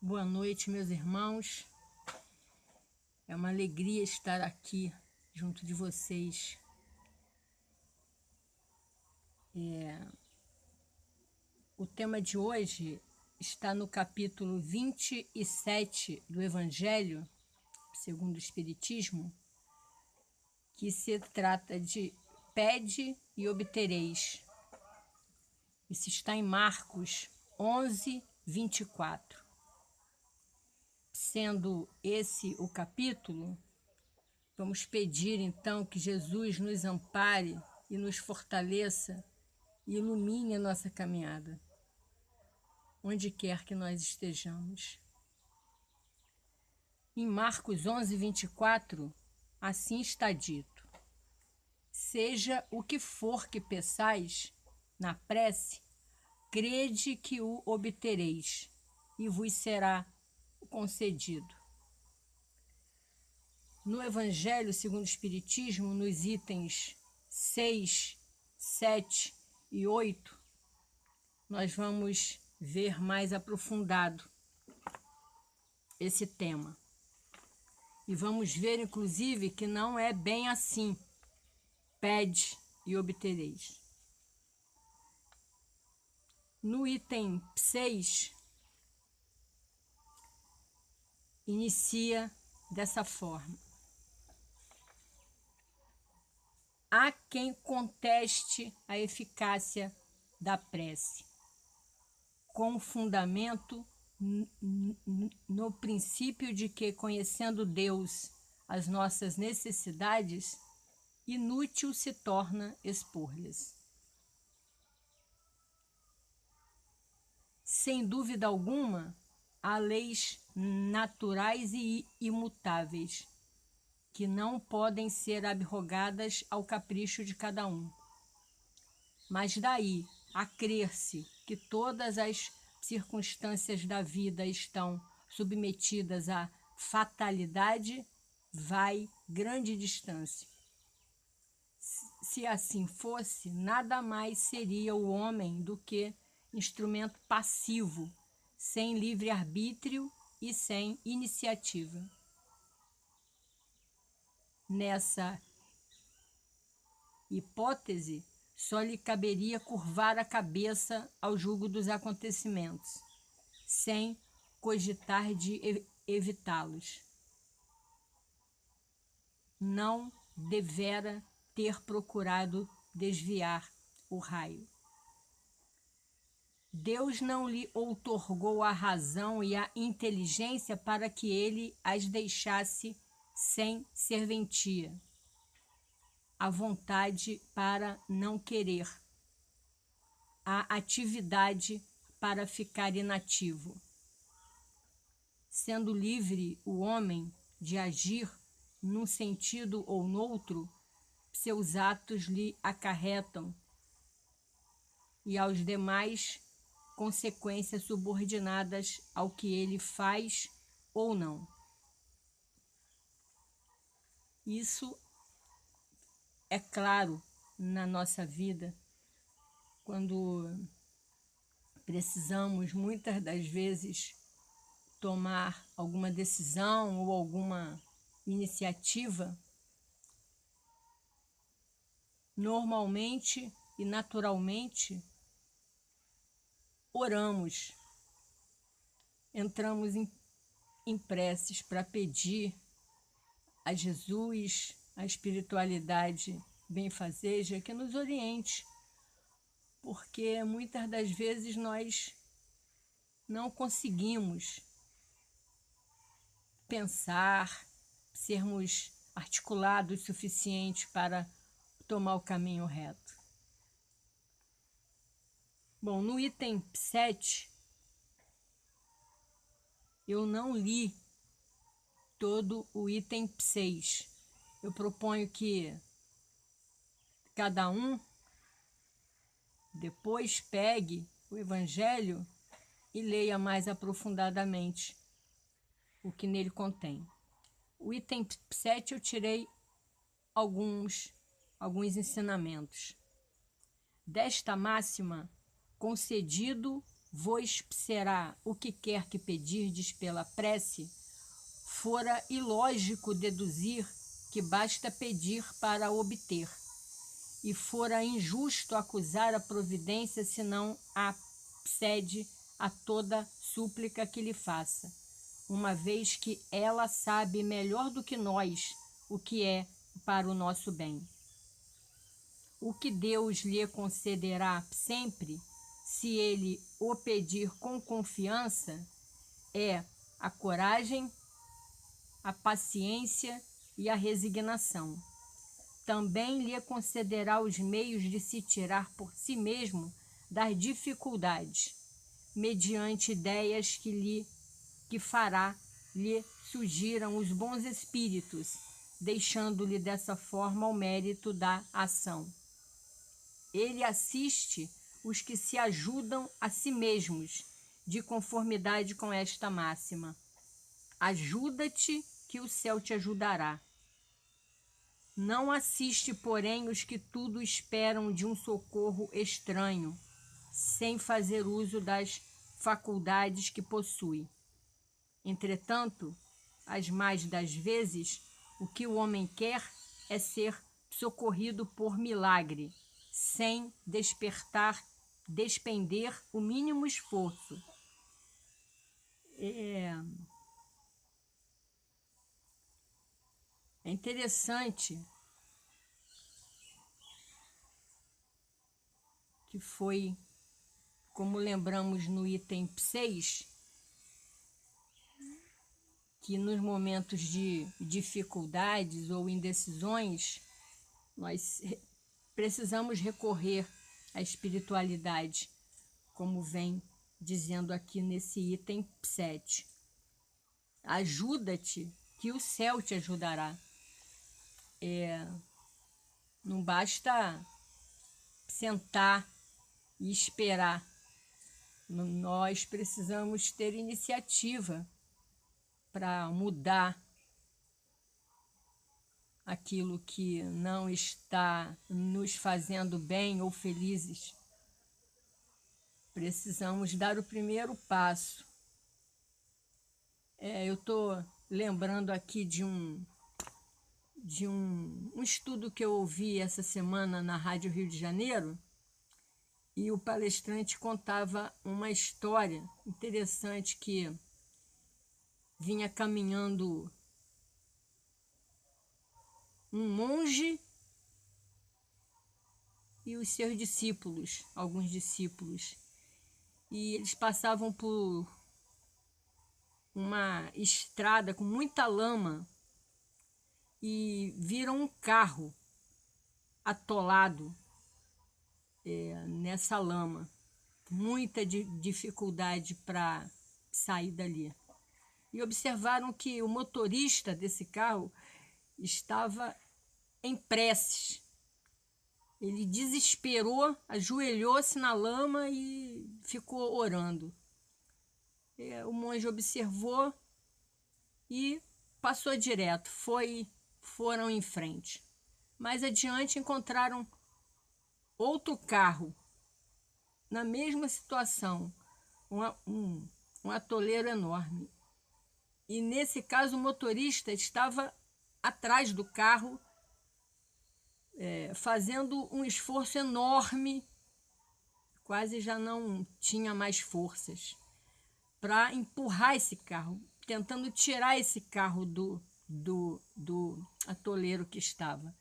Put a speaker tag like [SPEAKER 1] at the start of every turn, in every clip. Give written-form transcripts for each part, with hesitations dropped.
[SPEAKER 1] Boa noite, meus irmãos. É uma alegria estar aqui junto de vocês. O tema de hoje está no capítulo 27 do Evangelho, segundo o Espiritismo, que se trata de pede e obtereis. Isso está em Marcos 11, 24. Sendo esse o capítulo, vamos pedir então que Jesus nos ampare e nos fortaleça e ilumine a nossa caminhada, onde quer que nós estejamos. Em Marcos 11, 24, assim está dito: seja o que for que peçais na prece, crede que o obtereis e vos será concedido. No Evangelho segundo o Espiritismo, nos itens 6, 7 e 8, nós vamos ver mais aprofundado esse tema. E vamos ver, inclusive, que não é bem assim. Pede e obtereis. No item 6, inicia dessa forma: há quem conteste a eficácia da prece, com fundamento no princípio de que, conhecendo Deus as nossas necessidades, inútil se torna expor-lhes. Sem dúvida alguma, há leis naturais e imutáveis, que não podem ser abrogadas ao capricho de cada um. Mas daí a crer-se que todas as circunstâncias da vida estão submetidas à fatalidade, vai grande distância. Se assim fosse, nada mais seria o homem do que instrumento passivo, sem livre-arbítrio e sem iniciativa. Nessa hipótese, só lhe caberia curvar a cabeça ao jugo dos acontecimentos, sem cogitar de evitá-los. Não devera ter procurado desviar o raio. Deus não lhe outorgou a razão e a inteligência para que ele as deixasse sem serventia, a vontade para não querer, a atividade para ficar inativo. Sendo livre o homem de agir num sentido ou noutro, seus atos lhe acarretam e aos demais consequências subordinadas ao que ele faz ou não. Isso é claro na nossa vida, quando precisamos muitas das vezes tomar alguma decisão ou alguma iniciativa. Normalmente e naturalmente oramos, entramos em preces para pedir a Jesus, a espiritualidade benfazeja, que nos oriente, porque muitas das vezes nós não conseguimos pensar, sermos articulados o suficiente para tomar o caminho reto. Bom, no item 7, eu não li todo o item 6. Eu proponho que cada um depois pegue o Evangelho e leia mais aprofundadamente o que nele contém. O item 7 eu tirei alguns ensinamentos. Desta máxima, concedido vos será o que quer que pedirdes pela prece, fora ilógico deduzir que basta pedir para obter, e fora injusto acusar a providência se não acede a toda súplica que lhe faça, uma vez que ela sabe melhor do que nós o que é para o nosso bem. O que Deus lhe concederá sempre, se ele o pedir com confiança, é a coragem, a paciência e a resignação. Também lhe concederá os meios de se tirar por si mesmo das dificuldades, mediante ideias que fará lhe surgiram os bons espíritos, deixando-lhe dessa forma o mérito da ação. Ele assiste os que se ajudam a si mesmos, de conformidade com esta máxima: ajuda-te, que o céu te ajudará. Não assiste, porém, os que tudo esperam de um socorro estranho, sem fazer uso das faculdades que possui. Entretanto, as mais das vezes, o que o homem quer é ser socorrido por milagre, sem despender o mínimo esforço. É interessante que foi, como lembramos no item 6, que nos momentos de dificuldades ou indecisões, nós precisamos recorrer à espiritualidade, como vem dizendo aqui nesse item 7. Ajuda-te, que o céu te ajudará. Não basta sentar e esperar. Nós precisamos ter iniciativa para mudar aquilo que não está nos fazendo bem ou felizes. Precisamos dar o primeiro passo. Eu estou lembrando aqui de um estudo que eu ouvi essa semana na Rádio Rio de Janeiro, e o palestrante contava uma história interessante que vinha caminhando um monge e os seus discípulos, alguns discípulos, e eles passavam por uma estrada com muita lama e viram um carro atolado nessa lama, muita dificuldade para sair dali. E observaram que o motorista desse carro estava em preces. Ele desesperou, ajoelhou-se na lama e ficou orando. O monge observou e passou direto, foram em frente. Mais adiante encontraram outro carro, na mesma situação, um atoleiro enorme. E nesse caso o motorista estava atrás do carro, fazendo um esforço enorme, quase já não tinha mais forças, para empurrar esse carro, tentando tirar esse carro do atoleiro que estava.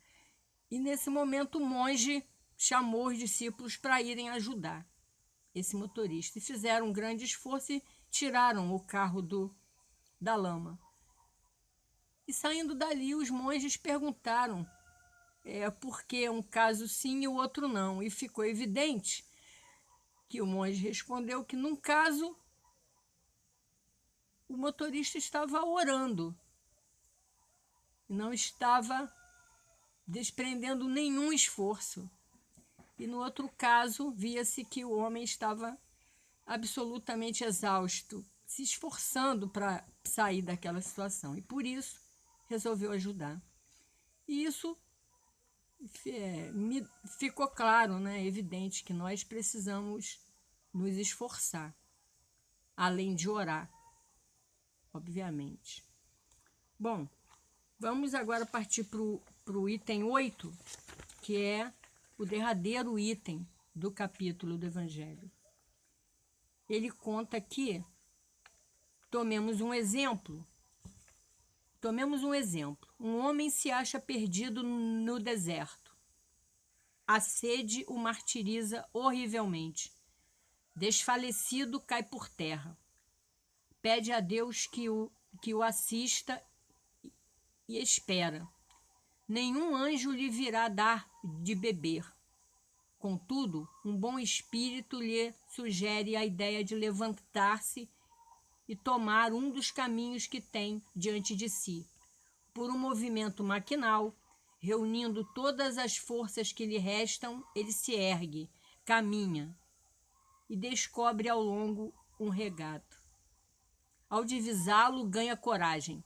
[SPEAKER 1] E nesse momento o monge chamou os discípulos para irem ajudar esse motorista. E fizeram um grande esforço e tiraram o carro da lama. E saindo dali, os monges perguntaram por que um caso sim e o outro não. E ficou evidente que o monge respondeu que, num caso, o motorista estava orando, não estava desprendendo nenhum esforço. E no outro caso, via-se que o homem estava absolutamente exausto, se esforçando para sair daquela situação. E por isso resolveu ajudar. E isso me ficou claro, né? Evidente que nós precisamos nos esforçar. além de orar, obviamente. Bom, vamos agora partir para o item 8, que é o derradeiro item do capítulo do Evangelho. Ele conta que tomemos um exemplo. Um homem se acha perdido no deserto. A sede o martiriza horrivelmente. Desfalecido, cai por terra. Pede a Deus que o assista e espera. Nenhum anjo lhe virá dar de beber. Contudo, um bom espírito lhe sugere a ideia de levantar-se e tomar um dos caminhos que tem diante de si. Por um movimento maquinal, reunindo todas as forças que lhe restam, ele se ergue, caminha e descobre ao longo um regato. Ao divisá-lo, ganha coragem.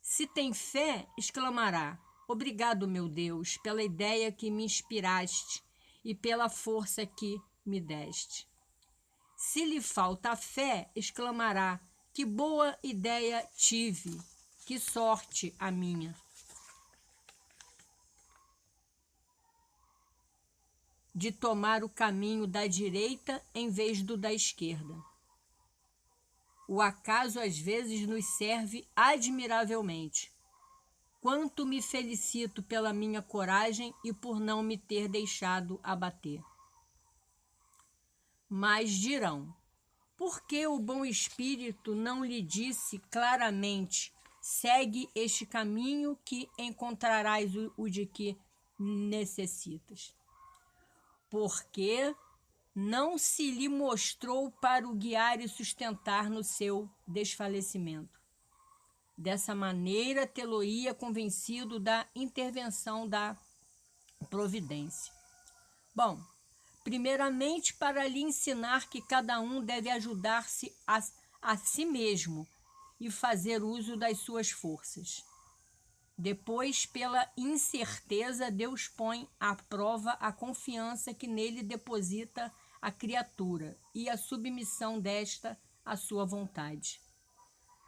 [SPEAKER 1] Se tem fé, exclamará: obrigado, meu Deus, pela ideia que me inspiraste e pela força que me deste. Se lhe falta fé, exclamará: que boa ideia tive, que sorte a minha. De tomar o caminho da direita em vez do da esquerda. O acaso às vezes nos serve admiravelmente. Quanto me felicito pela minha coragem e por não me ter deixado abater. Mas dirão: por que o bom espírito não lhe disse claramente: segue este caminho que encontrarás o de que necessitas? Porque não se lhe mostrou para o guiar e sustentar no seu desfalecimento. Dessa maneira, tê-lo-ia convencido da intervenção da providência. Bom, primeiramente para lhe ensinar que cada um deve ajudar-se a si mesmo e fazer uso das suas forças. Depois, pela incerteza, Deus põe à prova a confiança que nele deposita a criatura e a submissão desta à sua vontade.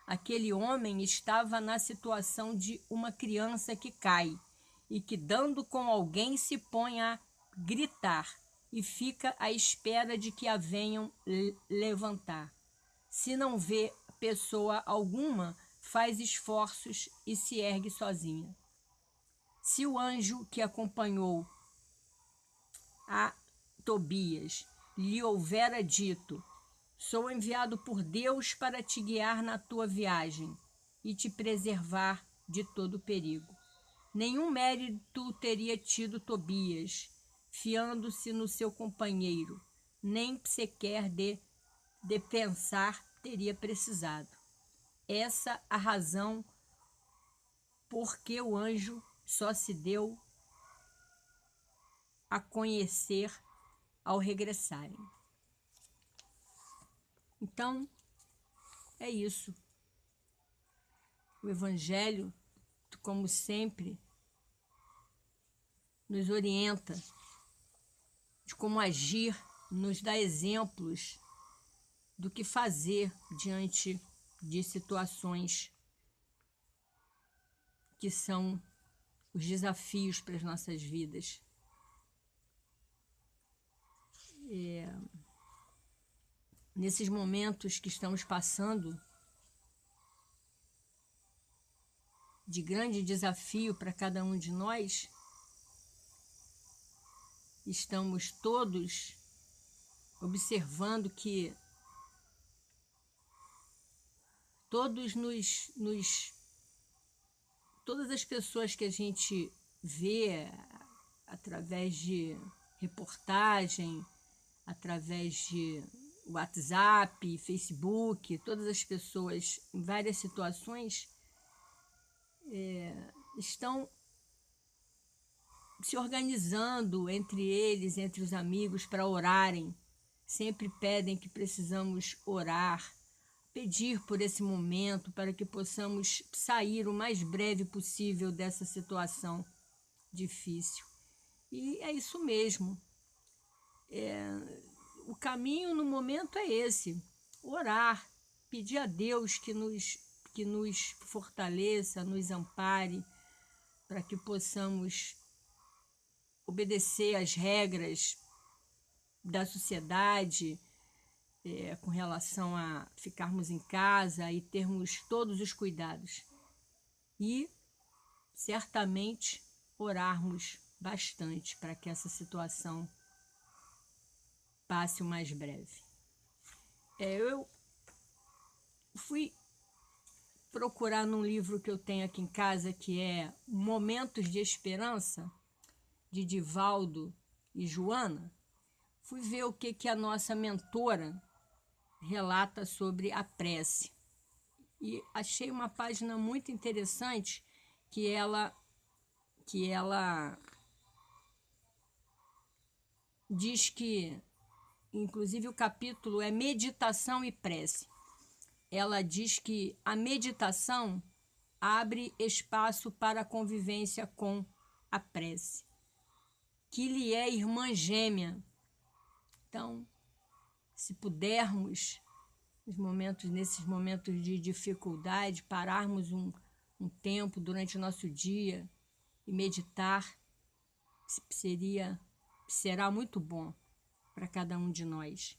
[SPEAKER 1] Aquele homem estava na situação de uma criança que cai e que, dando com alguém, se põe a gritar e fica à espera de que a venham levantar. Se não vê pessoa alguma, faz esforços e se ergue sozinha. Se o anjo que acompanhou a Tobias lhe houvera dito: sou enviado por Deus para te guiar na tua viagem e te preservar de todo perigo. Nenhum mérito teria tido Tobias, fiando-se no seu companheiro, nem sequer de pensar teria precisado. Essa a razão por que o anjo só se deu a conhecer ao regressarem. Então, é isso. O Evangelho, como sempre, nos orienta de como agir, nos dá exemplos do que fazer diante de situações que são os desafios para as nossas vidas. Nesses momentos que estamos passando de grande desafio para cada um de nós, estamos todos observando que todas as pessoas que a gente vê através de reportagem, através de WhatsApp, Facebook, todas as pessoas em várias situações estão se organizando entre eles, entre os amigos, para orarem. Sempre pedem que precisamos orar, pedir por esse momento para que possamos sair o mais breve possível dessa situação difícil. E é isso mesmo. O caminho no momento é esse. orar, pedir a Deus que nos fortaleça, nos ampare, para que possamos obedecer às regras da sociedade, com relação a ficarmos em casa e termos todos os cuidados. E certamente orarmos bastante para que essa situação passe o mais breve. Eu fui procurar num livro que eu tenho aqui em casa, que é Momentos de Esperança, de Divaldo e Joana. Fui ver o que a nossa mentora relata sobre a prece. E achei uma página muito interessante que ela diz que, inclusive o capítulo é Meditação e Prece. Ela diz que a meditação abre espaço para a convivência com a prece, que lhe é irmã gêmea. Então, se pudermos, nesses momentos de dificuldade, pararmos um tempo durante o nosso dia e meditar, será muito bom para cada um de nós.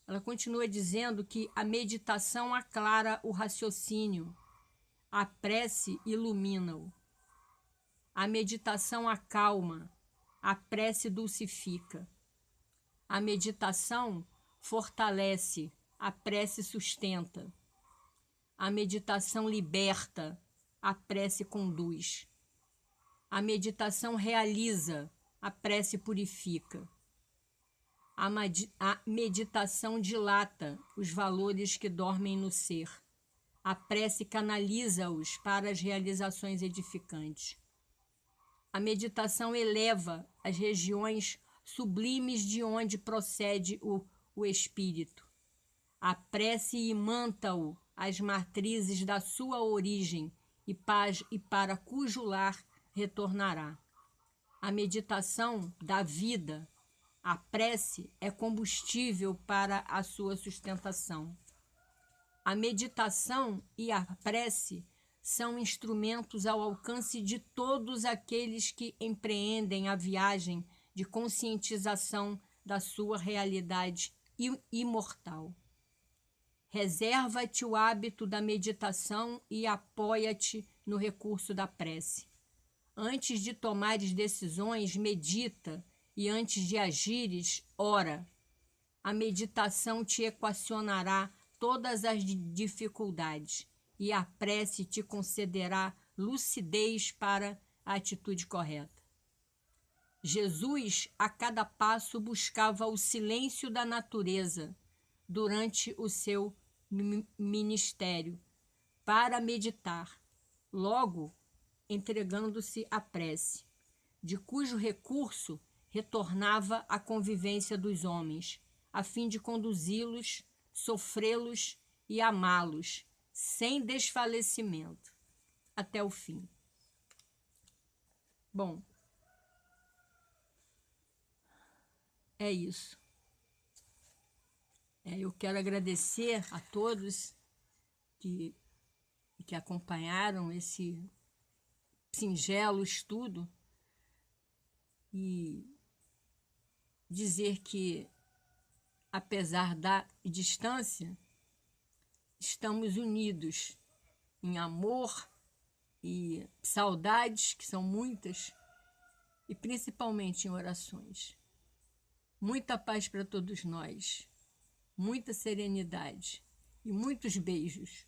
[SPEAKER 1] Ela continua dizendo que a meditação aclara o raciocínio, a prece ilumina-o. A meditação acalma, a prece dulcifica. A meditação fortalece, a prece sustenta. A meditação liberta, a prece conduz. A meditação realiza, a prece purifica. A meditação dilata os valores que dormem no ser. A prece canaliza-os para as realizações edificantes. A meditação eleva as regiões sublimes de onde procede o espírito. A prece imanta-o às matrizes da sua origem e para cujo lar retornará. A meditação dá vida. A prece é combustível para a sua sustentação. A meditação e a prece são instrumentos ao alcance de todos aqueles que empreendem a viagem de conscientização da sua realidade imortal. Reserva-te o hábito da meditação e apoia-te no recurso da prece. Antes de tomares decisões, medita, e antes de agires, ora. A meditação te equacionará todas as dificuldades e a prece te concederá lucidez para a atitude correta. Jesus, a cada passo, buscava o silêncio da natureza durante o seu ministério para meditar, logo entregando-se à prece, de cujo recurso retornava à convivência dos homens, a fim de conduzi-los, sofrê-los e amá-los, sem desfalecimento, até o fim. Bom, é isso. Eu quero agradecer a todos que acompanharam esse singelo estudo e dizer que, apesar da distância, estamos unidos em amor e saudades, que são muitas, e principalmente em orações. Muita paz para todos nós, muita serenidade e muitos beijos.